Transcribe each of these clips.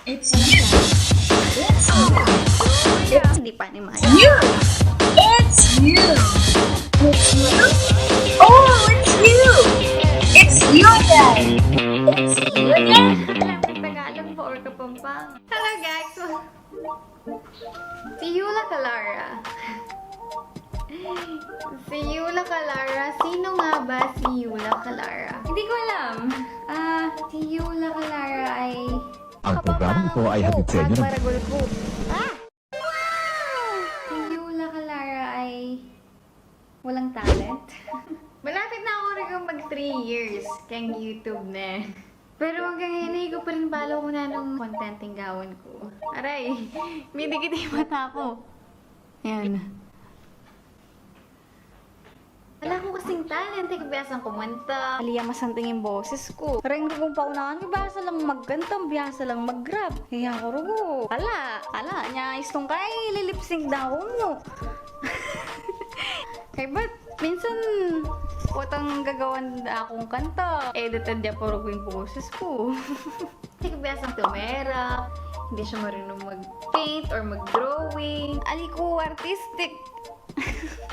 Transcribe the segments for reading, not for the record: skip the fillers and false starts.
It's you. It's you. Hindi pa ni Maya. You. It's you. It's you. Oh, it's you. It's you again. It's you again. Alam ko Tagalog po or Kapampangan. Hello guys! Si Yula Calara. Si Yula Calara. Sino nga ba si Yula Calara? Hindi ko alam. Si Yula Calara ay... Ang programang ito ay hatid sa inyo ng Paragol ko. Si Yula Calara ay... walang talent. Malapit na ako rin mag 3 years kang YouTube na. Pero hanggang ngayon, hindi ko pa rin follow ko na nung contenting gawin ko. Aray, may dikit yung mata ko. Yan. Wala ko kasing talent, eh, kabiasang kumanta. Aliya masanting yung boses ko. Ring rugong paunahan, kabasa lang magkanta, biyasa lang mag-grab. Hiya ko rugo. Ala, niya istong kay lilipsing daw mo. Kay ba't minsan potang gagawan akong kanta. Edited niya puro ko yung boses ko. Hindi kabiasang tumera. Hindi siya marunong mag-paint or mag-drawing. Ali ko artistic.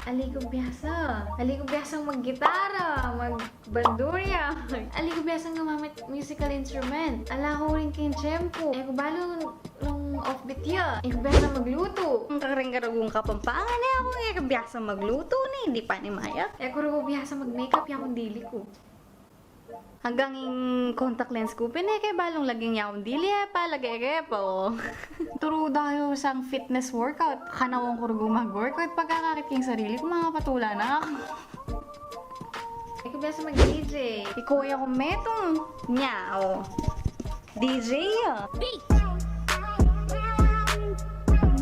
Ali ko biyasang mag-gitara, mag-bandurya. Ali ko biyasang gumamit musical instrument. Ala ko rin kay Jempo. Eh ko balo nung offbeat ya. Eh ko biyasang magluto. Ang karing-karagong Kapampangan eh ako eh ko biyasang magluto ni hindi pa ni Maya. Eh ko rin biyasang mag-makeup yung dili ko. Hanggang yung contact lens ko, pinay kay balong laging yaong dili pa, lagay po. Turo dayo sang fitness workout. Kanawang ko rin mag-workout pagkakakit kayong sarili ko, mga patula na ako. Ikaw biasa mag-DJ. Ikaw ay ako metong niya, oh. DJ, ah.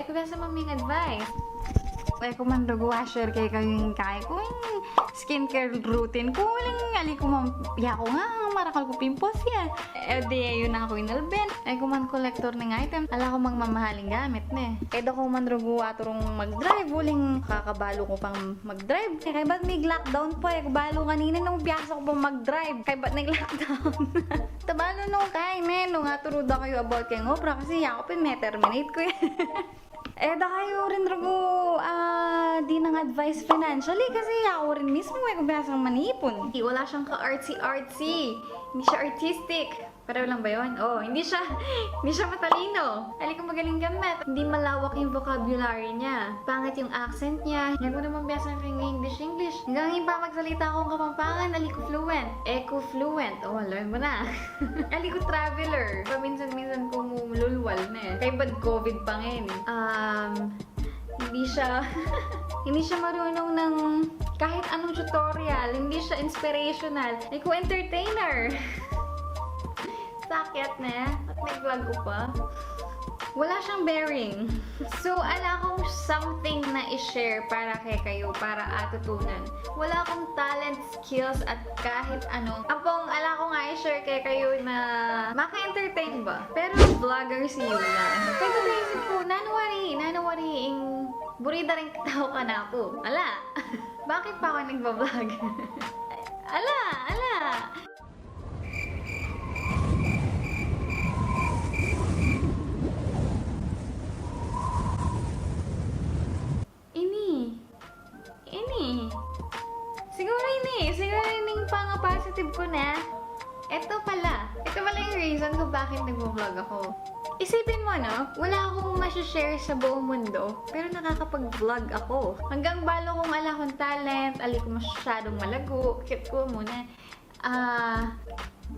Ikaw biasa maming advice. Ay ko man dugo share kay kayong kaya ko yung skincare routine ko. Walang ali ko ya ko nga marakal ko pimples yan. Eh di yun na ako inalben. Ay ko man collector ng item. Ala ko magmamahaling gamit ne. Kaya do ko man dugo aturong mag-drive. Waling kakabalo ko pang mag-drive. Kaya ba't may lockdown po eh. Balo kanina nung biyasa ko pang mag-drive. Kaya ba't nag-lockdown? Tabalo nung kay ne. Nung aturo da kayo about kay ngobra. Kasi ako pin may terminate ko yan. Eh, da kayo rin rugo, di nang advice financially kasi ako rin mismo may kumbasang manipon. Wala siyang ka-artsy-artsy. Hindi siya artistic. Pareho lang ba yun? Oh, hindi siya matalino. Ali ko magaling gamit. Hindi malawak yung vocabulary niya. Pangit yung accent niya. Hindi ko naman biyasa ng English. Hanggang yung pa magsalita akong Kapampangan, ali ko fluent. Eco fluent. Oh, alam mo na. Ali ko traveler. Paminsan-minsan ko mululwal na eh. Kaya bad COVID pa ngayon eh. Hindi siya hindi siya marunong ng kahit anong tutorial. Hindi siya inspirational. Hindi ko entertainer. Sakit na. At nag-vlog ko pa. Wala siyang bearing. So, ala akong something na i-share para kay kayo, para atutunan. Wala akong talent, skills, at kahit ano. Apong ala ko nga i-share kay kayo na maka-entertain ba? Pero vlogger si Yula. Kaya naisip ko, nanawari, burida rin tao ka na ako. Ala, bakit pa ako nagbablog? Ala. Siguro ini pang-positive ko na. Ito pala yung reason kung bakit nag-vlog ako. Isipin mo, no? Wala akong masashare sa buong mundo, pero nakakapag-vlog ako. Hanggang balo kong ala kong talent, ali ko masyadong malago, kit ko muna.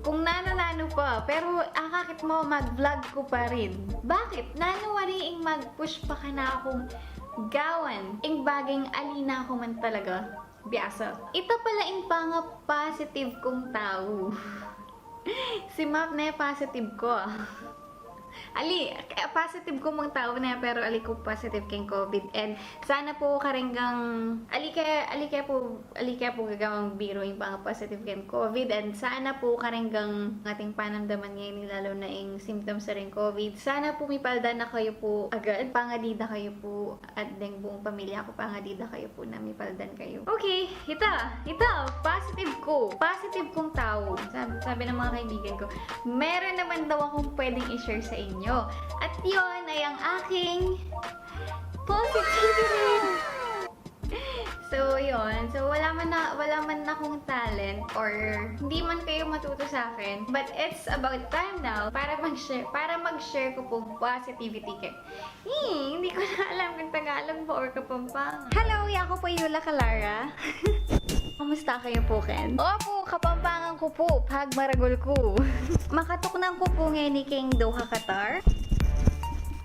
Kung nano pa, pero akakit mo, mag-vlog ko pa rin. Bakit? Nanawariing mag-push pa ka na akong gawan. Ing baging alina ako man talaga. Biasa. Ito pala yung panga-positive kong tao. Si Map na positive ko. positive ko mong tao na pero ali ko positive kay COVID and sana po karenggang ali kaya po gagawang biro yung mga positive kay COVID and sana po karenggang ating panamdaman ngayon lalo na yung symptoms sa rin COVID. Sana po mipalda na kayo po agad. Pangadida kayo po at ding buong pamilya ko pangadida kayo po na mipaldan kayo. Okay, ito, positive ko. Positive kong tao. Sabi ng mga kaibigan ko, meron naman daw akong pwedeng i-share sa inyo. At yon ay ang aking positivity. So, yun. So, wala man na akong talent or hindi man kayo matuto sa akin. But it's about time now para mag-share ko po positivity kay. Hindi ko na alam kung Tagalog po or Kapampangan. Hello, ako po Yula Calara. Kamusta kayo po, Ken? Opo, Kapampangan ko po. Pag maragol ko. Makatuknang ko po ngayon ni King Doha, Qatar.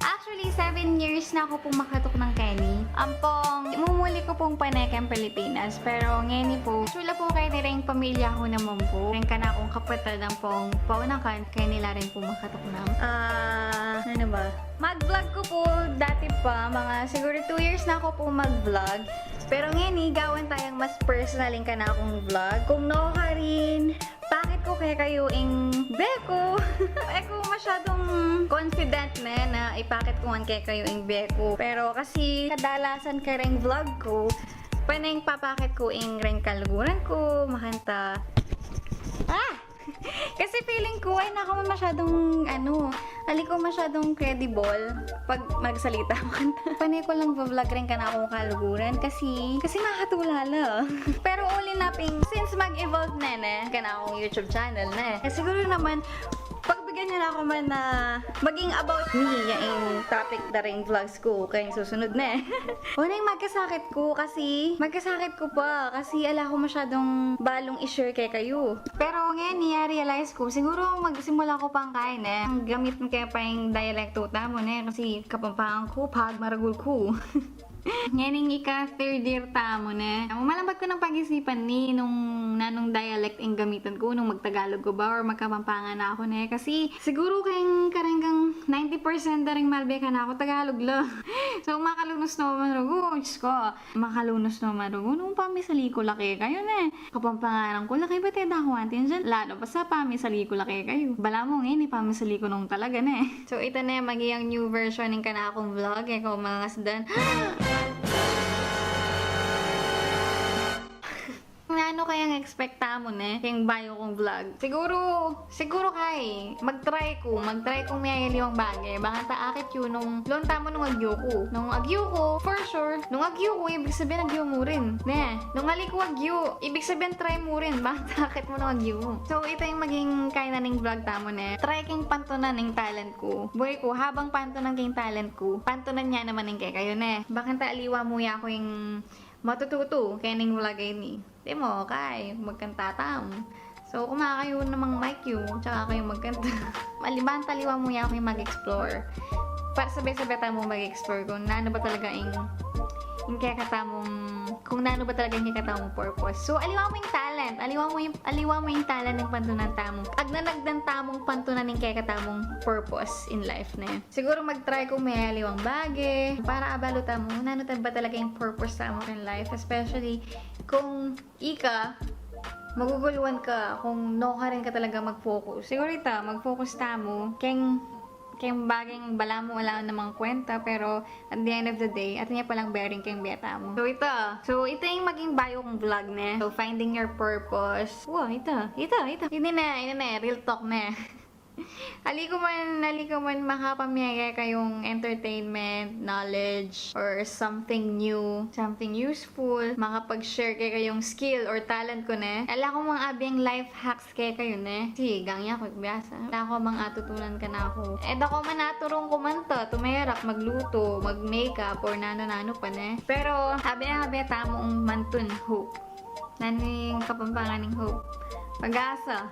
Actually, 7 years na ako pong makatok ng Kenny. Ampong, mumuli ko pong panekang Pilipinas. Pero ngayon po, sula po kayo nilang pamilya ko naman po. Rin ka na akong kapatid ang pong paunakan. Kaya nila rin po makatok ng. Ano ba? Mag-vlog ko po dati pa. Mga siguro 2 years na ako po mag-vlog. Pero ngayon, gawan tayong mas personaling ka na akong vlog. Kung no ka rin, bakit ko kaya kayo ing beko? Eko masyadong confident na ipakit ko man kaya kayo ing beko. Pero kasi kadalasan ka rin vlog ko, panay papakit ko ing rin kaluguran ko, makanta. Kasi feeling ko ay nakaman masyadong masyadong credible pag magsalita makanta. Panay ko lang vlog rin ka na akong kaluguran kasi nakatulala. Pero ulinaping since mag-evolve na ka na akong YouTube channel na. Siguro naman pagbigyan niyo na ako man na maging about me yung topic na ring vlogs ko kayong susunod na. Unang magkasakit ko pa kasi ala ko masyadong balong i-share kay kayo. Pero ngayon realize ko siguro magsimula ko pang kain gamit mo kaya pa yung dialect mo kasi Kapampangan ko pag maragul ko. Ngayon ika-third year tamo na. Malambat ko ng pag-isipan ni nanong dialect ang gamitan ko nung magtagalog ko ba or magkapampangan na ako na kasi siguro kayong karanggang 90% na rin malbe ka na ako Tagalog lang. So makalunos na marugo. Diyos ko, makalunos na marugo nung pamisali ko laki kayo na. Kapampanganan ko laki ba tayo dakuantin dyan? Lalo pa sa pamisali ko laki kayo. Bala mo ngayon pamisali ko nung talaga na. So ito na magiging new version ng kana akong vlog. Ikaw mga kasdan. Ano kayang expecta mo yung bio kong vlog? Siguro mag-try kong may liwang bagay. Baka taakit yun nung lonta mo nung agyo ko, for sure. Nung agyo ko, ibig sabihin agyo mo rin. Nung ali ko agyo, ibig sabihin try mo rin. Baka taakit mo nung agyo mo. So, ito yung maging kainan ng vlog tamo try king pantunan ng talent ko. Boy ko, habang pantunan king talent ko, pantunan niya naman ng kayo Baka taaliwa mo ya ko yung matututo kaya ning vlog ni. Di mo, magkantatam. So, kumakayo namang mic yun, tsaka kayo magkanta. Maliban, taliwa mo yan kayo mag-explore. Para sabay-sabay tayo mo mag-explore kung nano ba talaga yung kakatamong purpose. So, aliwa mo yung talent. Aliwa mo yung talent ng pantunan tamong. Agnanagdan tamong pantunan ng kakatamong purpose in life na yun. Siguro mag-try kung may aliwang bagay. Para abalo tamo, nano ba talaga yung purpose tamo in life. Especially, kung maguguluhan ka, kung no ka rin ka talaga mag-focus. Siguro mag-focus tamo, kayong baging bala mo wala namang kwenta, pero at the end of the day, at niya palang bearing kayong beta mo. So, ito yung maging bio kong vlog na. So, finding your purpose. Wow, ito. Hindi na, real talk na. Ali ko man makapamiyaya kayong entertainment, knowledge, or something new, something useful, makapag-share kayong skill or talent ko na. Ala ko mga abiyang life hacks kayo na. Sige, gangya ko, biyasa. Ala ko mga atutunan ka na ako. Ako man naturong kumanta, tumerak, magluto, mag-makeup, or nano-nano pa na. Pero, habi tamong mantun hope. Naning Kapampangan ng hope. Paghasa.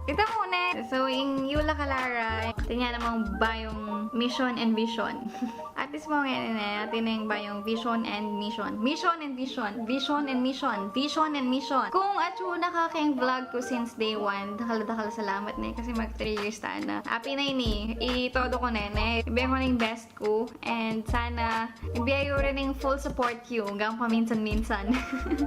Ito muna. So, yung Yula Calara, ito niya namang bayong mission and vision. At this moment, tineng ba yung vision and mission? Mission and vision. Vision and mission. Vision and mission. Kung atsuna ka kayong vlog ko since day 1, dakal salamat na kasi mag 3 years na. Happy na ini. Itodo ko na ibigay ko na yung best ko. And sana, ibigay ko rin yung full support you. Hanggang paminsan-minsan.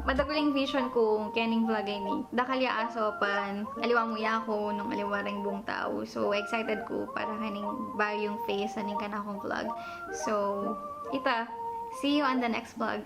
Madaguling vision ko, kening vlog ay ni. Dakal ya asopan. Aliwa mo ya ako nung aliwa rin buong tao. So, excited ko para kaning bagong face aning ka na akong vlog. So, ita, see you on the next vlog.